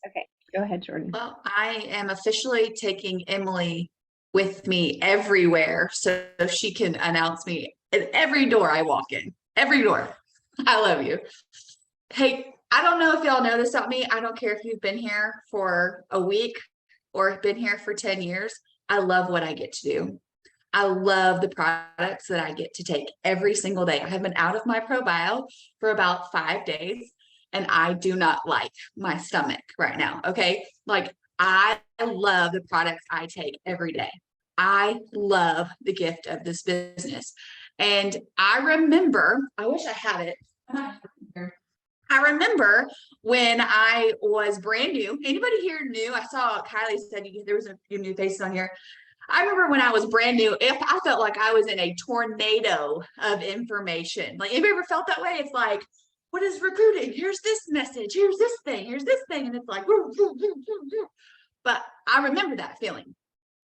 Okay, go ahead, Jordan. Well, I am officially taking Emily with me everywhere so she can announce me at every door I walk in. Every door. I love you. Hey, I don't know if y'all know this about me. I don't care if you've been here for a week or been here for 10 years. I love what I get to do. I love the products that I get to take every single day. I have been out of my probio for about 5 days and I do not like my stomach right now. Okay. Like I love the products I take every day. I love the gift of this business. And I remember, I wish I had it. I remember when I was brand new. Anybody here new? I saw Kylie said there was a few new faces on here. I remember when I was brand new, if I felt like I was in a tornado of information. Like, have you ever felt that way? It's like, what is recruiting? Here's this message. Here's this thing. Here's this thing. And it's like, woo, woo, woo, woo, woo. But I remember that feeling.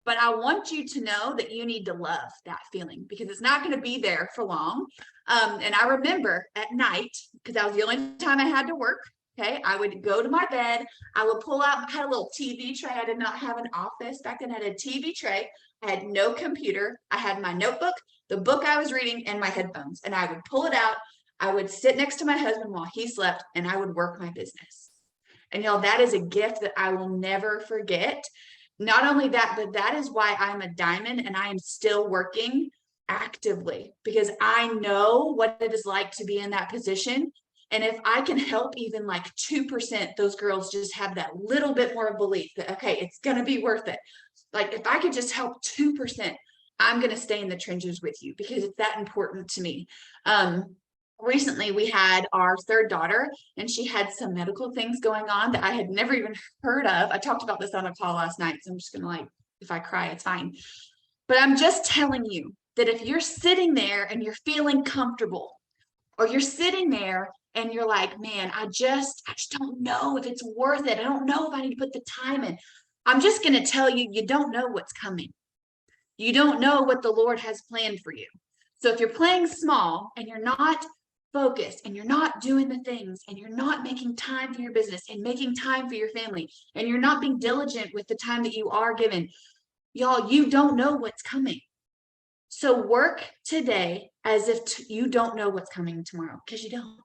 But I want you to know that you need to love that feeling because it's not going to be there for long. And I remember at night, because that was the only time I had to work. Okay. I would go to my bed. I would pull out, I had a little TV tray. I did not have an office back then. I had a TV tray. I had no computer. I had my notebook, the book I was reading, and my headphones. And I would pull it out. I would sit next to my husband while he slept, and I would work my business. And y'all, that is a gift that I will never forget. Not only that, but that is why I'm a diamond and I am still working actively because I know what it is like to be in that position. And if I can help even like 2%, those girls just have that little bit more belief that, okay, it's going to be worth it. Like if I could just help 2%, I'm going to stay in the trenches with you because it's that important to me. Recently we had our third daughter and she had some medical things going on that I had never even heard of. I talked about this on a call last night, so I'm just gonna like, if I cry, it's fine. But I'm just telling you that if you're sitting there and you're feeling comfortable, or you're sitting there and you're like, man, I just don't know if it's worth it. I don't know if I need to put the time in. I'm just gonna tell you, you don't know what's coming. You don't know what the Lord has planned for you. So if you're playing small and you're not focused and you're not doing the things and you're not making time for your business and making time for your family and you're not being diligent with the time that you are given, y'all, you don't know what's coming. So work today as if you don't know what's coming tomorrow because you don't.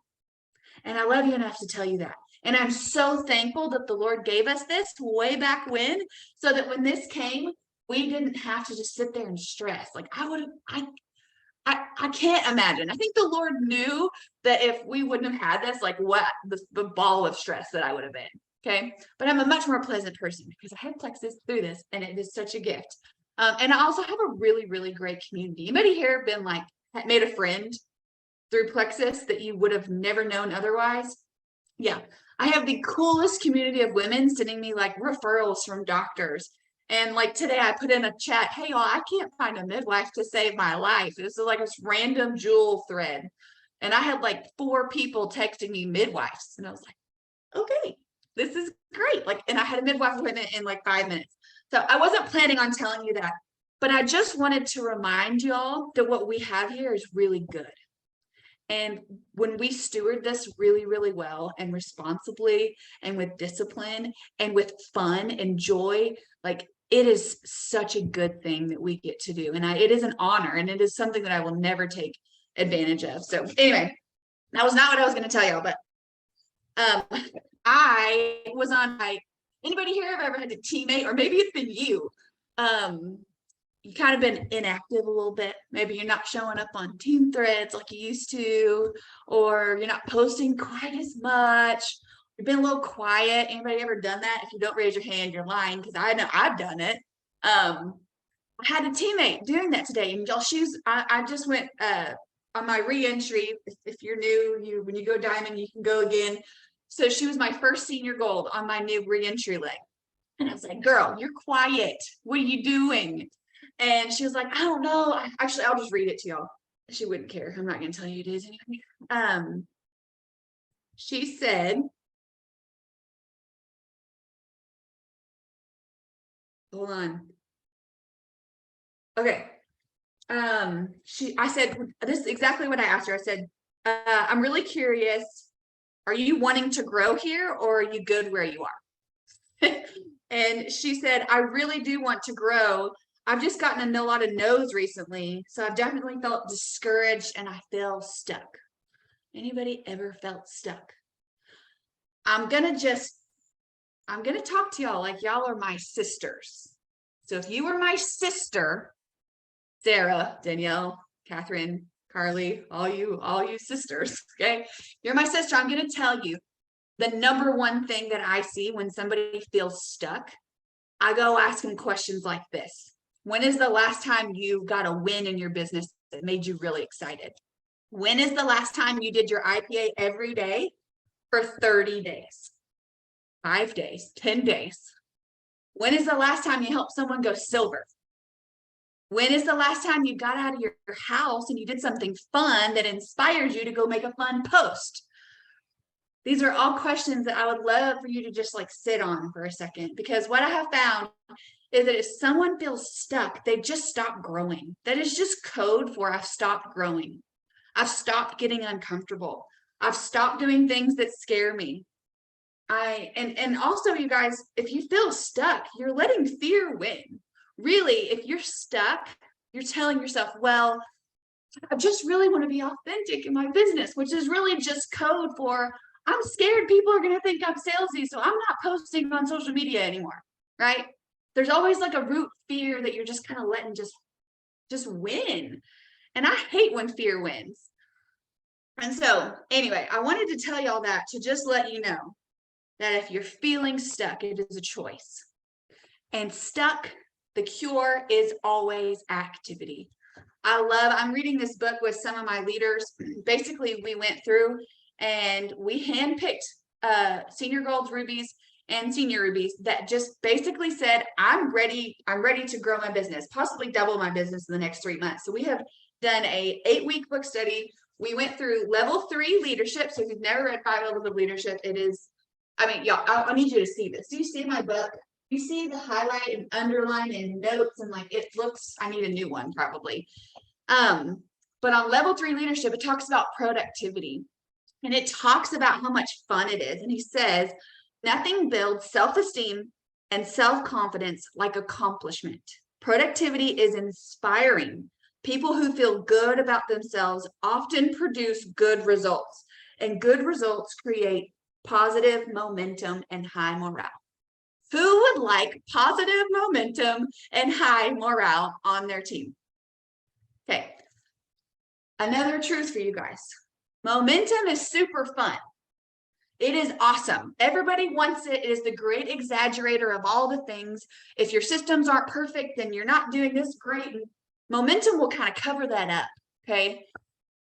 And I love you enough to tell you that. And I'm so thankful that the Lord gave us this way back when, so that when this came, we didn't have to just sit there and stress. Like I can't imagine. I think the Lord knew that if we wouldn't have had this, like what the ball of stress that I would have been. Okay. But I'm a much more pleasant person because I have plexus through this and it is such a gift. And I also have a really, really great community. Anybody here been like made a friend through plexus that you would have never known otherwise? Yeah. I have the coolest community of women sending me like referrals from doctors. And like today, I put in a chat, hey, y'all, I can't find a midwife to save my life. This is like this random jewel thread. And I had like 4 people texting me midwives. And I was like, okay, this is great. Like, and I had a midwife appointment in like 5 minutes. So I wasn't planning on telling you that, but I just wanted to remind y'all that what we have here is really good. And when we steward this really, really well and responsibly and with discipline and with fun and joy, like it is such a good thing that we get to do. And it is an honor and it is something that I will never take advantage of. So anyway, that was not what I was going to tell y'all, but I was on anybody here have ever had a teammate, or maybe it's been you, you kind of been inactive a little bit. Maybe you're not showing up on team threads like you used to, or you're not posting quite as much. You've been a little quiet. Anybody ever done that? If you don't raise your hand, you're lying because I know I've done it. I had a teammate doing that today, and y'all, I just went on my re-entry. If you're new, when you go diamond, you can go again. So she was my first senior gold on my new re-entry leg. And I was like, girl, you're quiet. What are you doing? And she was like, I don't know. Actually, I'll just read it to y'all. She wouldn't care. I'm not going to tell you it is anyway. She said, hold on. Okay. I said, this is exactly what I asked her. I said, I'm really curious. Are you wanting to grow here or are you good where you are? And she said, I really do want to grow. I've just gotten a lot of no's recently. So I've definitely felt discouraged and I feel stuck. Anybody ever felt stuck? I'm going to talk to y'all like y'all are my sisters. So if you were my sister, Sarah, Danielle, Catherine, Carly, all you sisters, okay? You're my sister. I'm going to tell you the number one thing that I see when somebody feels stuck. I go ask them questions like this. When is the last time you got a win in your business that made you really excited? When is the last time you did your IPA every day for 30 days, 5 days, 10 days? When is the last time you helped someone go silver? When is the last time you got out of your house and you did something fun that inspired you to go make a fun post? These are all questions that I would love for you to just like sit on for a second, because what I have found is that if someone feels stuck, they just stop growing. That is just code for I've stopped growing. I've stopped getting uncomfortable. I've stopped doing things that scare me. And also, you guys, if you feel stuck, you're letting fear win. Really, if you're stuck, you're telling yourself, well, I just really want to be authentic in my business, which is really just code for I'm scared people are going to think I'm salesy, so I'm not posting on social media anymore, right? There's always like a root fear that you're just kind of letting just win. And I hate when fear wins. And so anyway, I wanted to tell y'all that to just let you know that if you're feeling stuck, it is a choice. And stuck, the cure is always activity. I'm reading this book with some of my leaders. Basically, we went through and we handpicked senior golds rubies and senior rubies that just basically said, I'm ready to grow my business, possibly double my business in the next 3 months. So we have done a 8-week book study. We went through level 3 leadership. So if you've never read 5 levels of leadership, it is, I mean, y'all, I need you to see this. Do you see my book? You see the highlight and underline and notes, and like it looks, I need a new one probably. But on level 3 leadership, it talks about productivity, and it talks about how much fun it is. And he says, nothing builds self-esteem and self-confidence like accomplishment. Productivity is inspiring. People who feel good about themselves often produce good results, and good results create positive momentum and high morale. Who would like positive momentum and high morale on their team? Okay. Another truth for you guys. Momentum is super fun. It is awesome. Everybody wants it. It is the great exaggerator of all the things. If your systems aren't perfect, then you're not doing this great. And momentum will kind of cover that up. Okay.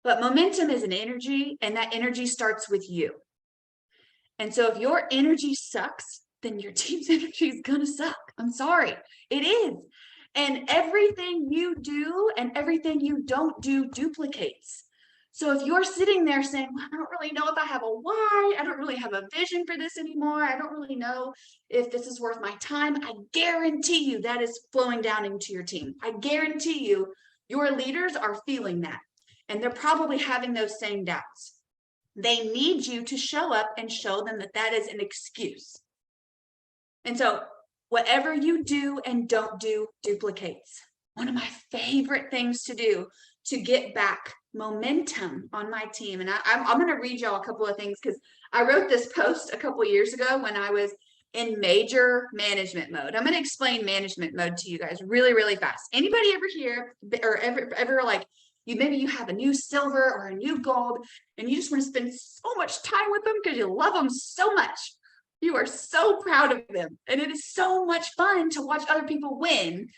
But momentum is an energy, and that energy starts with you. And so if your energy sucks, then your team's energy is going to suck. I'm sorry. It is. And everything you do and everything you don't do duplicates. So if you're sitting there saying, well, I don't really know if I have a why, I don't really have a vision for this anymore, I don't really know if this is worth my time, I guarantee you that is flowing down into your team. I guarantee you your leaders are feeling that. And they're probably having those same doubts. They need you to show up and show them that that is an excuse. And so whatever you do and don't do duplicates. One of my favorite things to do to get back momentum on my team. And I'm going to read y'all a couple of things, because I wrote this post a couple of years ago when I was in major management mode. I'm going to explain management mode to you guys really, really fast. Anybody ever hear or ever like, maybe you have a new silver or a new gold and you just want to spend so much time with them because you love them so much. You are so proud of them. And it is so much fun to watch other people win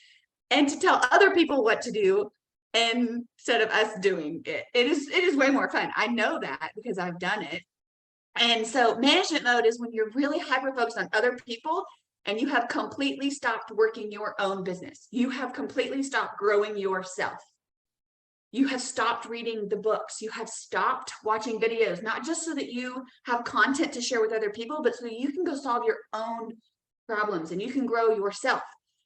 and to tell other people what to do instead of us doing it. It is way more fun. I know that because I've done it. And so management mode is when you're really hyper focused on other people and you have completely stopped working your own business. You have completely stopped growing yourself. You have stopped reading the books. You have stopped watching videos, not just so that you have content to share with other people, but so that you can go solve your own problems and you can grow yourself.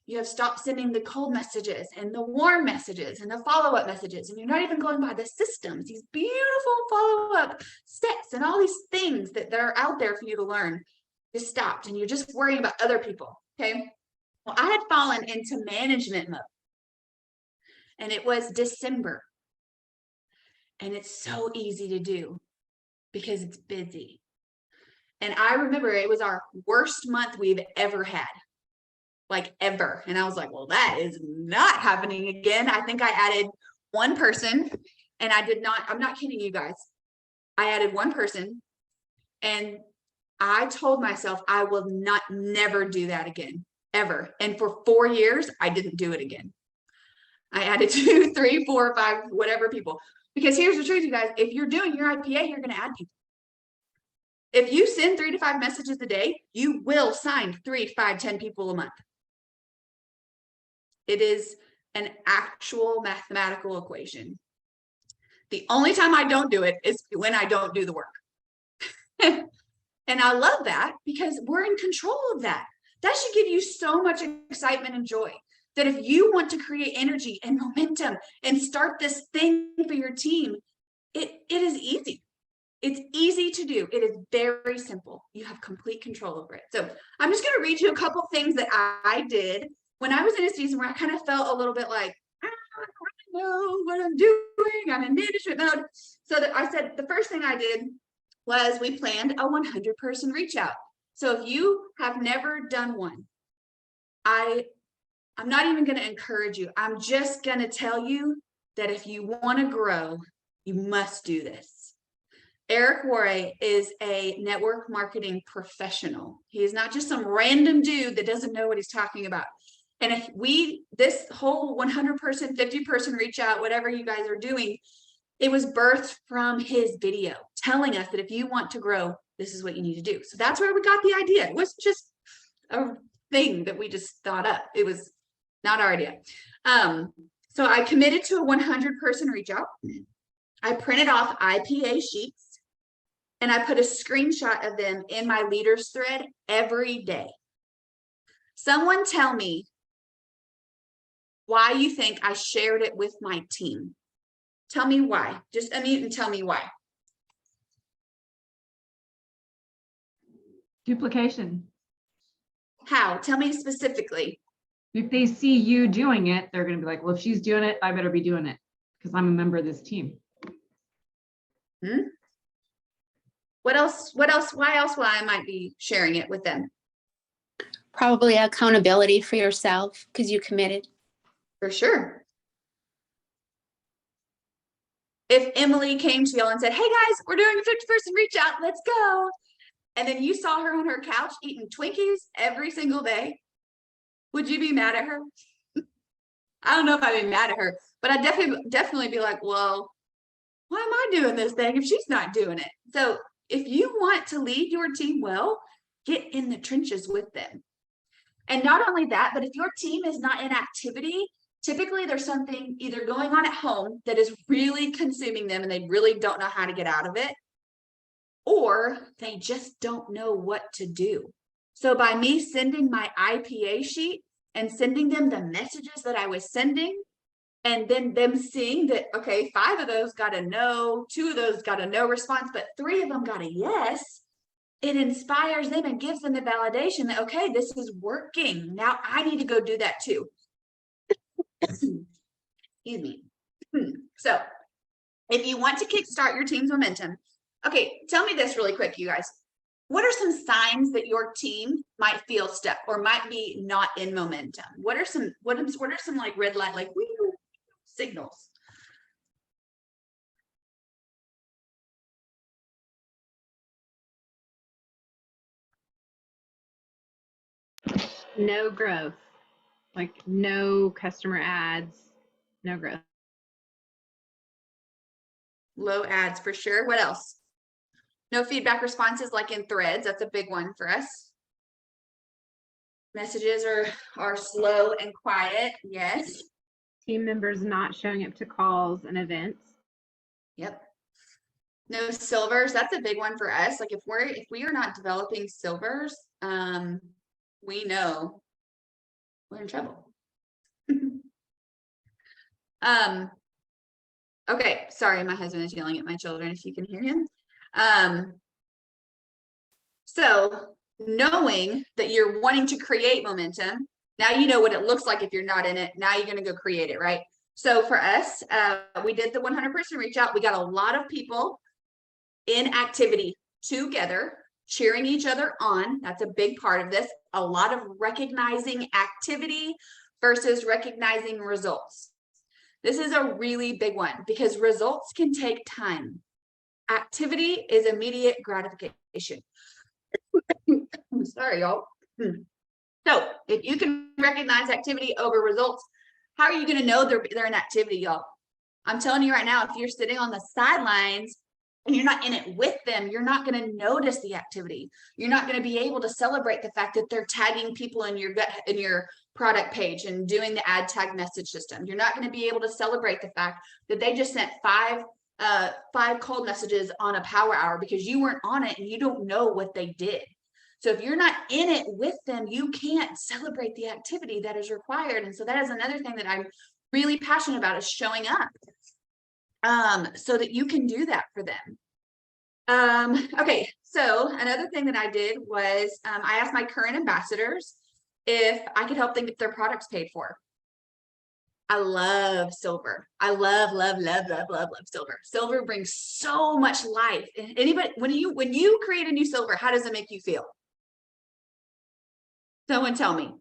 You have stopped sending the cold messages and the warm messages and the follow-up messages, and you're not even going by the systems, these beautiful follow-up steps and all these things that are out there for you to learn. just stopped and you're just worrying about other people. Okay. Well, I had fallen into management mode and it was December. And it's so easy to do because it's busy. And I remember it was our worst month we've ever had, like ever. And I was like, well, that is not happening again. I think I added one person and I'm not kidding you guys. I added one person and I told myself I will never do that again, ever. And for 4 years, I didn't do it again. I added 2, 3, 4, 5, whatever people. Because here's the truth, you guys, if you're doing your IPA, you're going to add people. If you send 3 to 5 messages a day, you will sign 3, 5, 10 people a month. It is an actual mathematical equation. The only time I don't do it is when I don't do the work. And I love that because we're in control of that. That should give you so much excitement and joy that if you want to create energy and momentum and start this thing for your team, it is easy. It's easy to do. It is very simple. You have complete control over it. So I'm just going to read you a couple things that I did when I was in a season where I kind of felt a little bit like, I don't know what I'm doing. I'm in management mode. So that I said the first thing I did was we planned a 100-person reach out. So if you have never done one, I'm not even going to encourage you. I'm just going to tell you that if you want to grow, you must do this. Eric Worre is a network marketing professional. He is not just some random dude that doesn't know what he's talking about. And if this whole 100-person, 50-person reach out, whatever you guys are doing, it was birthed from his video telling us that if you want to grow, this is what you need to do. So that's where we got the idea. It wasn't just a thing that we just thought up. It was not our idea. So I committed to a 100-person reach out. I printed off IPA sheets and I put a screenshot of them in my leaders thread every day. Someone tell me why you think I shared it with my team. Tell me why. Just unmute and tell me why. Duplication. How? Tell me specifically. If they see you doing it, they're going to be like, well, if she's doing it, I better be doing it because I'm a member of this team. What else? Why else I might be sharing it with them? Probably accountability for yourself because you committed. For sure. If Emily came to y'all and said, hey guys, we're doing a 50-person reach out, let's go. And then you saw her on her couch eating Twinkies every single day, would you be mad at her? I don't know if I'd be mad at her, but I'd definitely be like, well, why am I doing this thing if she's not doing it? So if you want to lead your team well, get in the trenches with them. And not only that, but if your team is not in activity, typically there's something either going on at home that is really consuming them and they really don't know how to get out of it, or they just don't know what to do. So by me sending my IPA sheet and sending them the messages that I was sending, and then them seeing that, okay, 5 of those got a no, 2 of those got a no response, but 3 of them got a yes, it inspires them and gives them the validation that, okay, this is working. Now I need to go do that too. Excuse me. So if you want to kickstart your team's momentum, okay, tell me this really quick, you guys. What are some signs that your team might feel stuck or might be not in momentum? What are some like red light, like signals? No growth, like no customer ads, no growth. Low ads for sure. What else? No feedback responses like in threads. That's a big one for us. Messages are slow and quiet. Yes. Team members not showing up to calls and events. Yep. No silvers. That's a big one for us. Like if we are not developing silvers, we know we're in trouble. Okay, sorry, my husband is yelling at my children if you can hear him. So knowing that you're wanting to create momentum. Now you know what it looks like if you're not in it. Now you're going to go create it, right? So for us, we did the 100% reach out. We got a lot of people in activity together, cheering each other on. That's a big part of this. A lot of recognizing activity versus recognizing results. This is a really big one because results can take time. Activity is immediate gratification. Sorry, y'all. So if you can recognize activity over results, how are you going to know they're in activity, y'all? I'm telling you right now, if you're sitting on the sidelines and you're not in it with them, you're not going to notice the activity. You're not going to be able to celebrate the fact that they're tagging people in your product page and doing the ad tag message system. You're not going to be able to celebrate the fact that they just sent five cold messages on a power hour because you weren't on it and you don't know what they did. So if you're not in it with them, you can't celebrate the activity that is required. And so that is another thing that I'm really passionate about, is showing up so that you can do that for them. Okay, so another thing that I did was I asked my current ambassadors if I could help them get their products paid for. I love silver. I love silver. Silver brings so much life. Anybody, when you create a new silver, how does it make you feel? Someone tell me.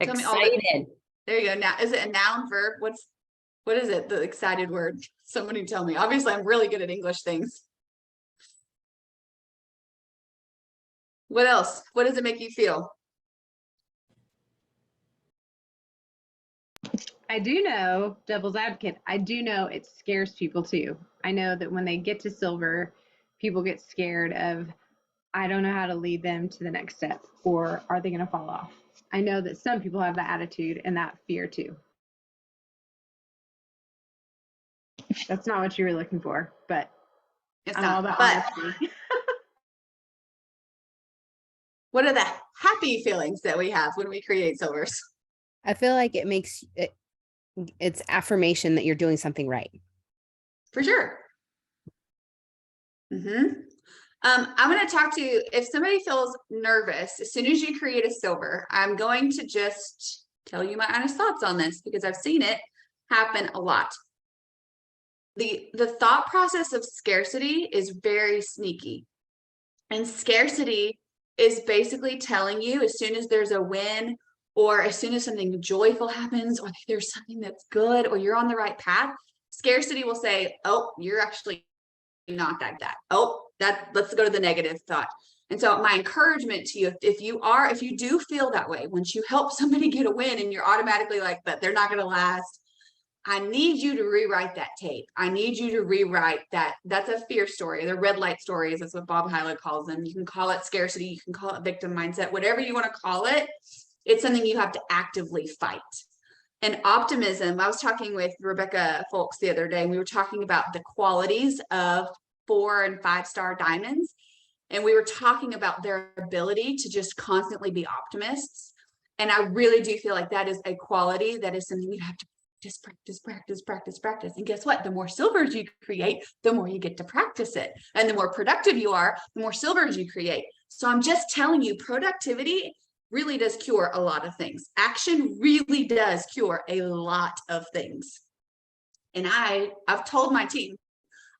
Tell me all Excited. there you go. Now, is it a noun, verb? What is it? The excited word. Somebody tell me. Obviously, I'm really good at English things. What else? What does it make you feel? I do know, devil's advocate, I do know it scares people too. I know that when they get to silver, people get scared of, I don't know how to lead them to the next step, or are they going to fall off? I know that some people have that attitude and that fear too. That's not what you were looking for, but It's I'm all not. about But honesty. what are the happy feelings that we have when we create silvers? I feel like it makes it's affirmation that you're doing something right. For sure. I'm going to talk to you. If somebody feels nervous, as soon as you create a silver, I'm going to just tell you my honest thoughts on this because I've seen it happen a lot. The thought process of scarcity is very sneaky. And scarcity is basically telling you as soon as there's a win, or as soon as something joyful happens, or there's something that's good, or you're on the right path, scarcity will say, oh, you're actually not that. Oh, let's go to the negative thought. And so my encouragement to you, if you do feel that way, once you help somebody get a win and you're automatically like that, they're not going to last, I need you to rewrite that tape. I need you to rewrite that. That's a fear story. The red light stories. That's what Bob Hyland calls them. You can call it scarcity. You can call it victim mindset, whatever you want to call it. It's something you have to actively fight. And optimism, I was talking with Rebecca Folks the other day, and we were talking about the qualities of 4 and 5 star diamonds. And we were talking about their ability to just constantly be optimists. And I really do feel like that is a quality that is something you have to just practice. And guess what? The more silvers you create, the more you get to practice it. And the more productive you are, the more silvers you create. So I'm just telling you, productivity really does cure a lot of things. Action really does cure a lot of things. And I've told my team,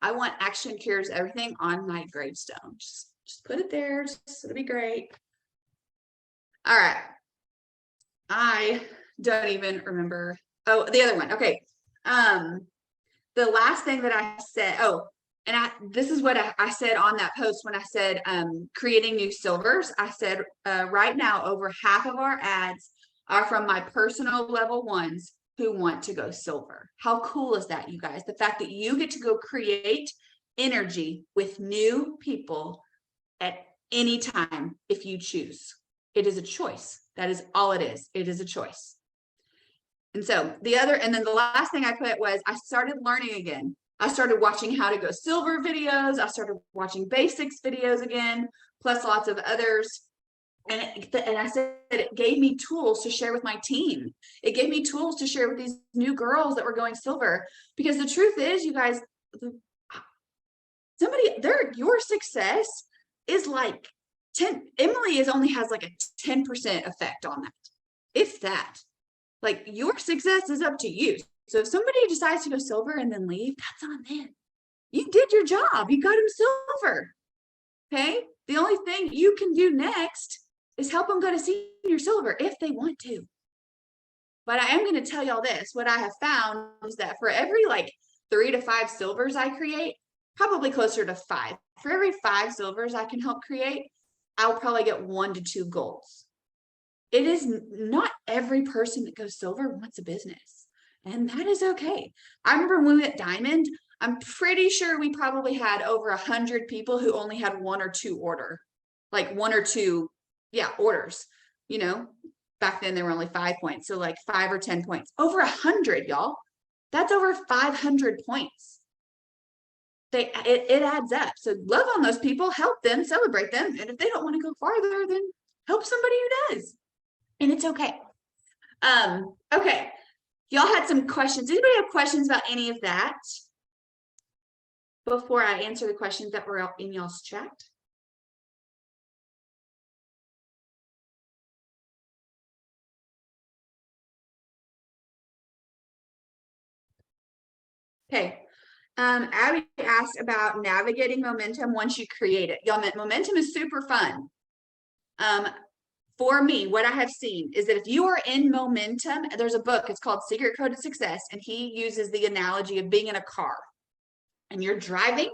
I want action cures everything on my gravestone. Just put it there. It'll be great. All right. I don't even remember. Oh, the other one. Okay. The last thing that I said, this is what I said on that post when I said creating new silvers. I said right now over half of our ads are from my personal level ones who want to go silver. How cool is that, you guys? The fact that you get to go create energy with new people at any time if you choose. It is a choice. That is all it is. It is a choice. And so then the last thing I put was I started learning again. I started watching how to go silver videos. I started watching basics videos again, plus lots of others. And I said it gave me tools to share with my team. It gave me tools to share with these new girls that were going silver. Because the truth is, you guys, your success is like 10. Emily is only has like a 10% effect on that. If that, like your success is up to you. So if somebody decides to go silver and then leave, that's on them. You did your job. You got them silver. Okay. The only thing you can do next is help them go to senior silver if they want to. But I am going to tell y'all this. What I have found is that for every like 3 to 5 silvers I create, probably closer to 5. For every 5 silvers I can help create, I'll probably get 1 to 2 golds. It is not every person that goes silver wants a business, and that is okay. I remember when we went diamond, I'm pretty sure we probably had over 100 people who only had 1 or 2 like 1 or 2, orders. You know, back then there were only 5 points, so like 5 or 10 points. Over 100, y'all. That's over 500 points. It adds up. So love on those people, help them, celebrate them, and if they don't want to go farther, then help somebody who does. And it's okay. Okay. Y'all had some questions. Anybody have questions about any of that before I answer the questions that were out in y'all's chat? Okay. Abby asked about navigating momentum once you create it. Y'all, momentum is super fun. For me, what I have seen is that if you are in momentum, there's a book, it's called Secret Code to Success, and he uses the analogy of being in a car and you're driving,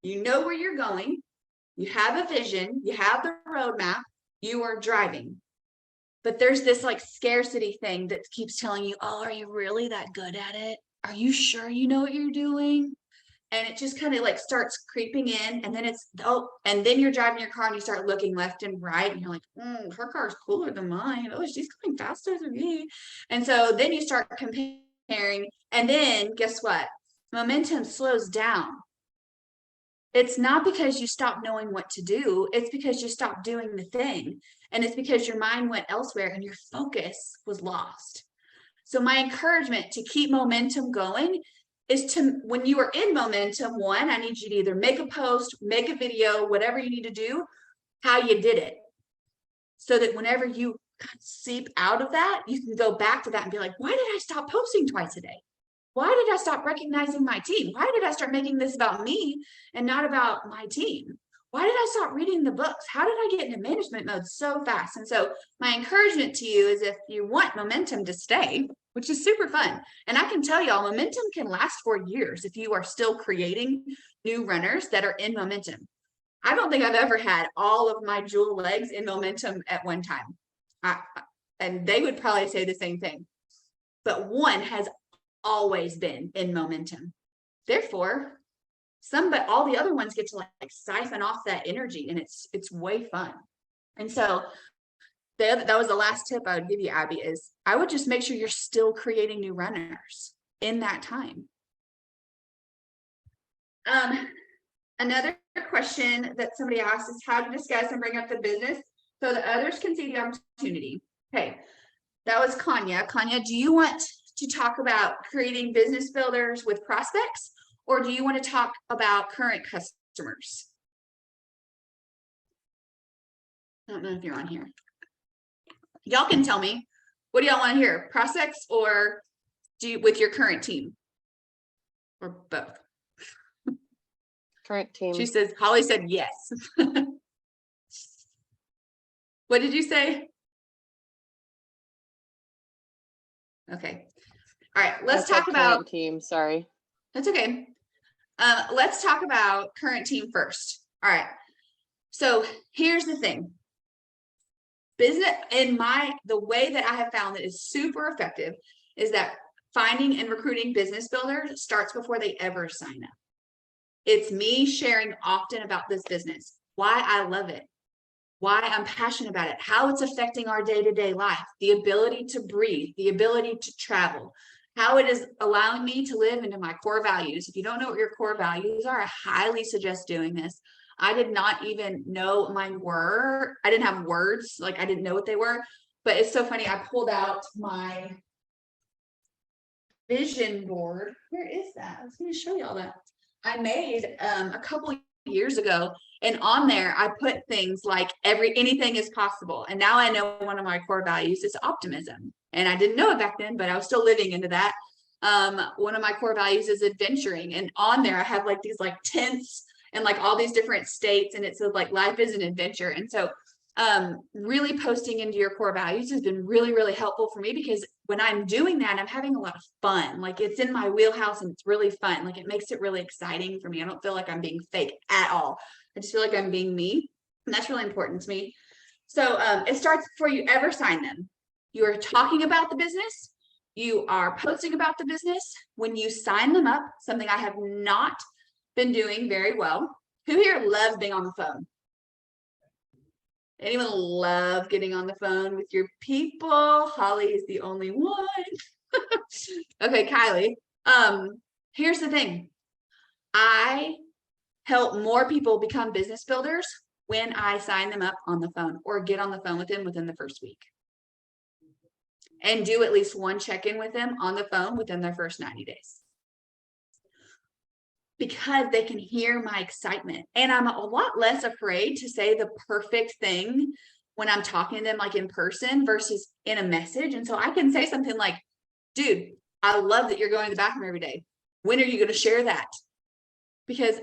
you know where you're going, you have a vision, you have the roadmap, you are driving. But there's this like scarcity thing that keeps telling you, oh, are you really that good at it? Are you sure you know what you're doing? And it just kind of like starts creeping in, and then and then you're driving your car and you start looking left and right and you're like, her car is cooler than mine. Oh, she's going faster than me. And so then you start comparing, and then guess what? Momentum slows down. It's not because you stop knowing what to do. It's because you stop doing the thing. And it's because your mind went elsewhere and your focus was lost. So my encouragement to keep momentum going is to, when you are in momentum, one, I need you to either make a post, make a video, whatever you need to do, how you did it. So that whenever you seep out of that, you can go back to that and be like, why did I stop posting twice a day? Why did I stop recognizing my team? Why did I start making this about me and not about my team? Why did I stop reading the books? How did I get into management mode so fast? And so my encouragement to you is, if you want momentum to stay, which is super fun, and I can tell y'all, momentum can last for years if you are still creating new runners that are in momentum. I don't think I've ever had all of my jewel legs in momentum at one time. And they would probably say the same thing. But one has always been in momentum. Therefore, all the other ones get to like siphon off that energy, and it's way fun. And so that was the last tip I would give you, Abby, is I would just make sure you're still creating new runners in that time. Another question that somebody asked is how to discuss and bring up the business so that others can see the opportunity. Okay, that was Kanya. Kanya, do you want to talk about creating business builders with prospects, or do you want to talk about current customers? I don't know if you're on here. Y'all can tell me, what do y'all want to hear? Prospects or with your current team? Or both? Current team. She says, Holly said yes. What did you say? Okay. All right, let's talk about team. Sorry. That's okay. Let's talk about current team first. All right. So here's the thing. Business, the way that I have found that is super effective is that finding and recruiting business builders starts before they ever sign up. It's me sharing often about this business, why I love it, why I'm passionate about it, how it's affecting our day-to-day life, the ability to breathe, the ability to travel, how it is allowing me to live into my core values. If you don't know what your core values are, I highly suggest doing this. I did not even know mine were. I didn't have words, like I didn't know what they were, but it's so funny. I pulled out my vision board. Where is that? I was going to show y'all that. I made a couple years ago. And on there, I put things like anything is possible. And now I know one of my core values is optimism. And I didn't know it back then, but I was still living into that. One of my core values is adventuring. And on there, I have like these like tents and like all these different states. And it says like life is an adventure. And so really posting into your core values has been really, really helpful for me, because when I'm doing that, I'm having a lot of fun. Like it's in my wheelhouse and it's really fun. Like it makes it really exciting for me. I don't feel like I'm being fake at all. I just feel like I'm being me. And that's really important to me. So it starts before you ever sign them. You are talking about the business. You are posting about the business. When you sign them up, something I have not been doing very well. Who here loves being on the phone? Anyone love getting on the phone with your people? Holly is the only one. Okay, Kylie. Here's the thing. I help more people become business builders when I sign them up on the phone or get on the phone with them within the first week. And do at least one check-in with them on the phone within their first 90 days. Because they can hear my excitement. And I'm a lot less afraid to say the perfect thing when I'm talking to them like in person versus in a message. And so I can say something like, dude, I love that you're going to the bathroom every day. When are you going to share that? Because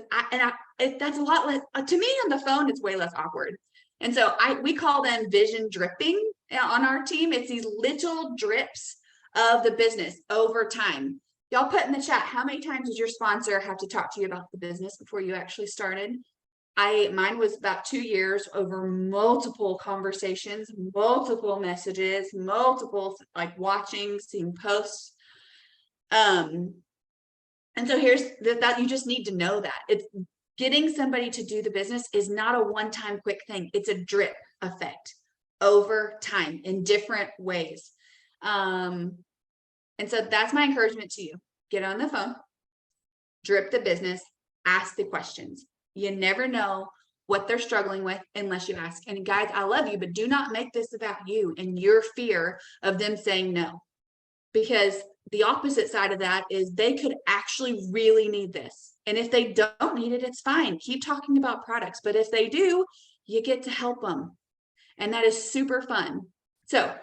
that's a lot less, to me on the phone, it's way less awkward. And so we call them vision dripping on our team. It's these little drips of the business over time. Y'all put in the chat, how many times did your sponsor have to talk to you about the business before you actually started? Mine was about 2 years, over multiple conversations, multiple messages, multiple like watching, seeing posts. And so here's that you just need to know that it's getting somebody to do the business is not a one-time quick thing. It's a drip effect over time in different ways. And so that's my encouragement to you. Get on the phone, drip the business, ask the questions. You never know what they're struggling with unless you ask. And guys, I love you, but do not make this about you and your fear of them saying no. Because the opposite side of that is they could actually really need this. And if they don't need it, it's fine. Keep talking about products. But if they do, you get to help them. And that is super fun. So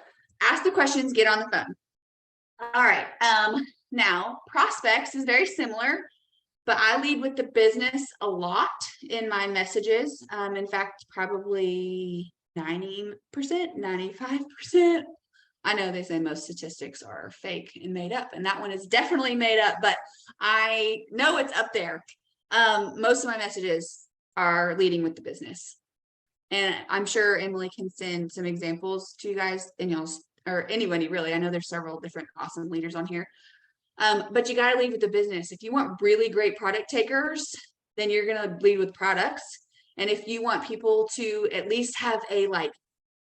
ask the questions, get on the phone. All right. Now prospects is very similar, but I lead with the business a lot in my messages. In fact, probably 90%, 95%. I know they say most statistics are fake and made up, and that one is definitely made up, but I know it's up there. Most of my messages are leading with the business. And I'm sure Emily can send some examples to you guys and y'all's, or anybody really. I know there's several different awesome leaders on here. But you got to lead with the business. If you want really great product takers, then you're going to lead with products. And if you want people to at least have a like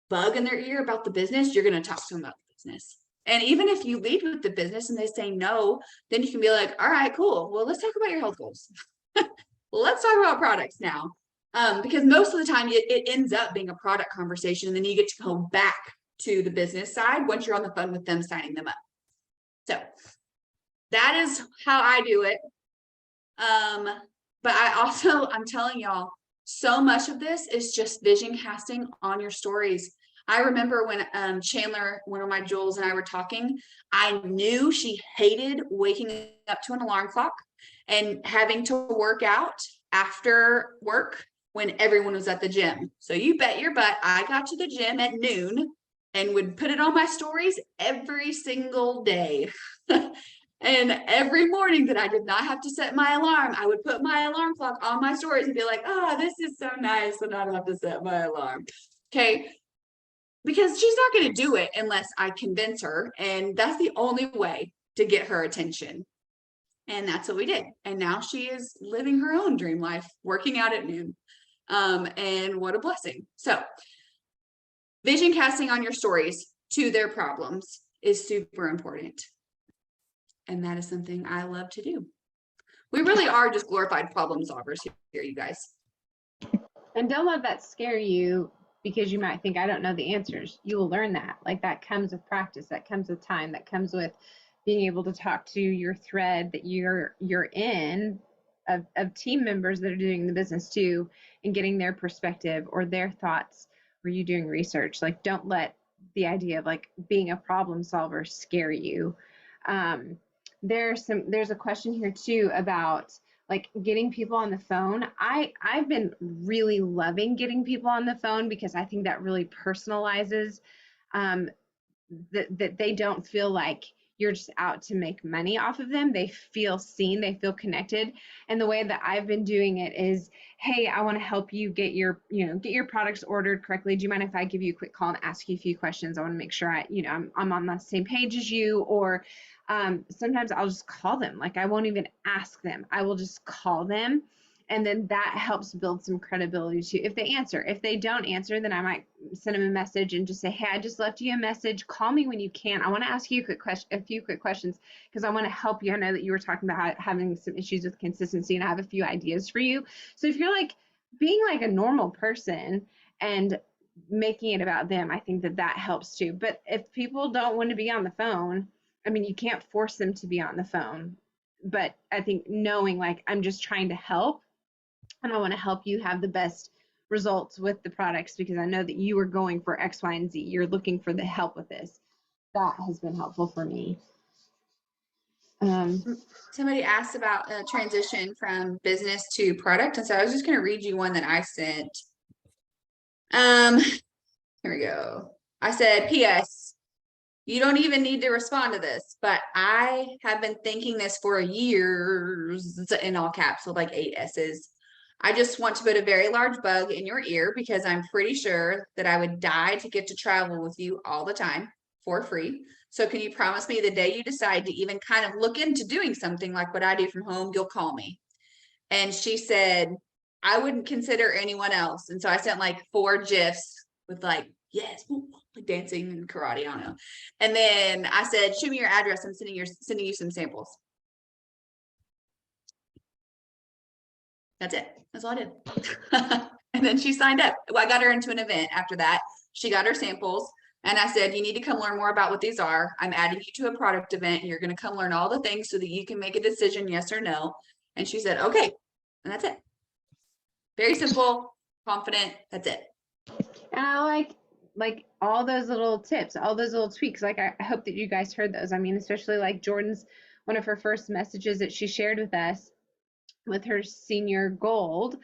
bug in their ear about the business, you're going to talk to them about the business. And even if you lead with the business and they say no, then you can be like, all right, cool. Well, let's talk about your health goals. Let's talk about products now. Because most of the time it ends up being a product conversation, and then you get to go back to the business side once you're on the phone with them, signing them up. So that is how I do it. But I'm telling y'all, so much of this is just vision casting on your stories. I remember when Chandler, one of my Jules, and I were talking, I knew she hated waking up to an alarm clock and having to work out after work when everyone was at the gym. So you bet your butt I got to the gym at noon and would put it on my stories every single day. And every morning that I did not have to set my alarm, I would put my alarm clock on my stories and be like, oh, this is so nice that I don't have to set my alarm. Okay. Because she's not going to do it unless I convince her. And that's the only way to get her attention. And that's what we did. And now she is living her own dream life, working out at noon. And what a blessing. So vision casting on your stories to their problems is super important. And that is something I love to do. We really are just glorified problem solvers here, you guys. And don't let that scare you, because you might think, I don't know the answers. You will learn that. Like, that comes with practice. That comes with time. That comes with being able to talk to your thread that you're in of team members that are doing the business too, and getting their perspective or their thoughts. Were you doing research? Like, don't let the idea of like being a problem solver scare you. There's a question here too about like getting people on the phone. I've been really loving getting people on the phone because I think that really personalizes, that they don't feel like you're just out to make money off of them. They feel seen, they feel connected. And the way that I've been doing it is, hey, I want to help you get your products ordered correctly. Do you mind if I give you a quick call and ask you a few questions? I want to make sure I'm on the same page as you. Or sometimes I'll just call them. Like, I won't even ask them. I will just call them. And then that helps build some credibility too. If they answer, if they don't answer, then I might send them a message and just say, hey, I just left you a message. Call me when you can. I want to ask you a few quick questions because I want to help you. I know that you were talking about having some issues with consistency, and I have a few ideas for you. So if you're like being like a normal person and making it about them, I think that helps too. But if people don't want to be on the phone, I mean, you can't force them to be on the phone. But I think knowing like, I'm just trying to help, and I want to help you have the best results with the products because I know that you are going for X, Y, and Z. You're looking for the help with this. That has been helpful for me. Somebody asked about a transition from business to product. And so I was just going to read you one that I sent. Here we go. I said, P.S. You don't even need to respond to this, but I have been thinking this for years, in all caps with like 8 S's. I just want to put a very large bug in your ear because I'm pretty sure that I would die to get to travel with you all the time for free. So can you promise me the day you decide to even kind of look into doing something like what I do from home, you'll call me? And she said, I wouldn't consider anyone else. And so I sent like 4 GIFs with like, yes, like dancing and karate, I don't know. And then I said, shoot me your address. I'm sending you some samples. That's it. That's all I did. And then she signed up. Well, I got her into an event after that. She got her samples. And I said, you need to come learn more about what these are. I'm adding you to a product event. And you're going to come learn all the things so that you can make a decision, yes or no. And she said, okay. And that's it. Very simple, confident. That's it. And I like all those little tips, all those little tweaks. Like, I hope that you guys heard those. I mean, especially like Jordan's, one of her first messages that she shared with us with her senior gold,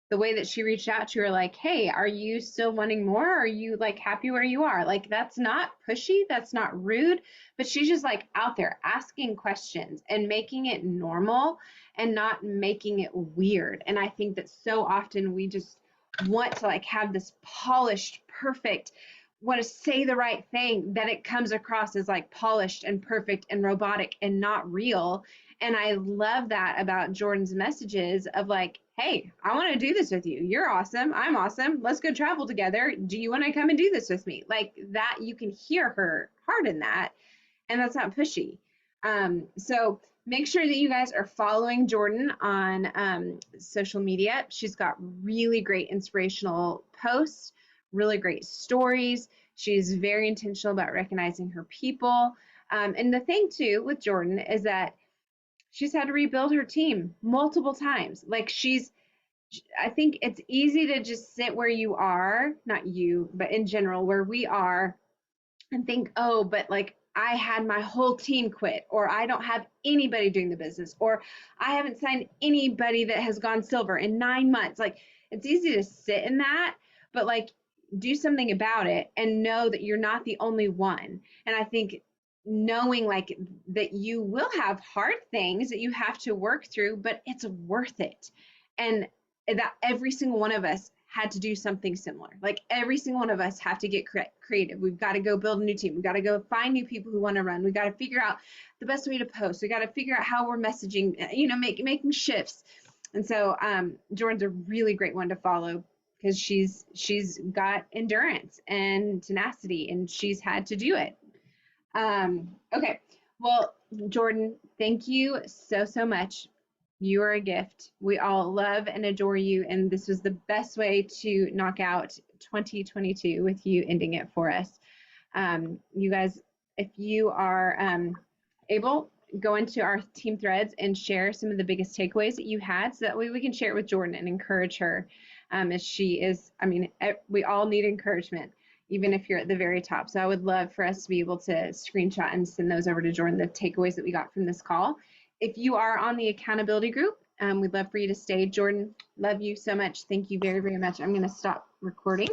the way that she reached out to her, like, hey, are you still wanting more? Are you like happy where you are? Like, that's not pushy, that's not rude, but she's just like out there asking questions and making it normal and not making it weird. And I think that so often we just want to like have this polished, perfect, want to say the right thing, that it comes across as like polished and perfect and robotic and not real. And I love that about Jordan's messages of like, hey, I want to do this with you. You're awesome. I'm awesome. Let's go travel together. Do you want to come and do this with me? Like that, you can hear her heart in that. And that's not pushy. So make sure that you guys are following Jordan on social media. She's got really great inspirational posts, really great stories. She's very intentional about recognizing her people. And the thing too with Jordan is that she's had to rebuild her team multiple times. Like I think it's easy to just sit where you are, not you, but in general, where we are, and think, oh, but like I had my whole team quit, or I don't have anybody doing the business, or I haven't signed anybody that has gone silver in 9 months. Like, it's easy to sit in that, but like do something about it and know that you're not the only one. And I think knowing like that you will have hard things that you have to work through, but it's worth it. And that every single one of us had to do something similar. Like every single one of us have to get creative. We've got to go build a new team. We've got to go find new people who want to run. We've got to figure out the best way to post. We got to figure out how we're messaging, making shifts. And so Jordan's a really great one to follow because she's got endurance and tenacity, and she's had to do it. Okay, well, Jordan, thank you so much. You are a gift. We all love and adore you, and this was the best way to knock out 2022 with you ending it for us. You guys, if you are able, go into our team threads and share some of the biggest takeaways that you had, so that way we can share it with Jordan and encourage her, as she is, I mean, we all need encouragement, even if you're at the very top. So I would love for us to be able to screenshot and send those over to Jordan, the takeaways that we got from this call. If you are on the accountability group, we'd love for you to stay. Jordan, love you so much. Thank you very, very much. I'm going to stop recording.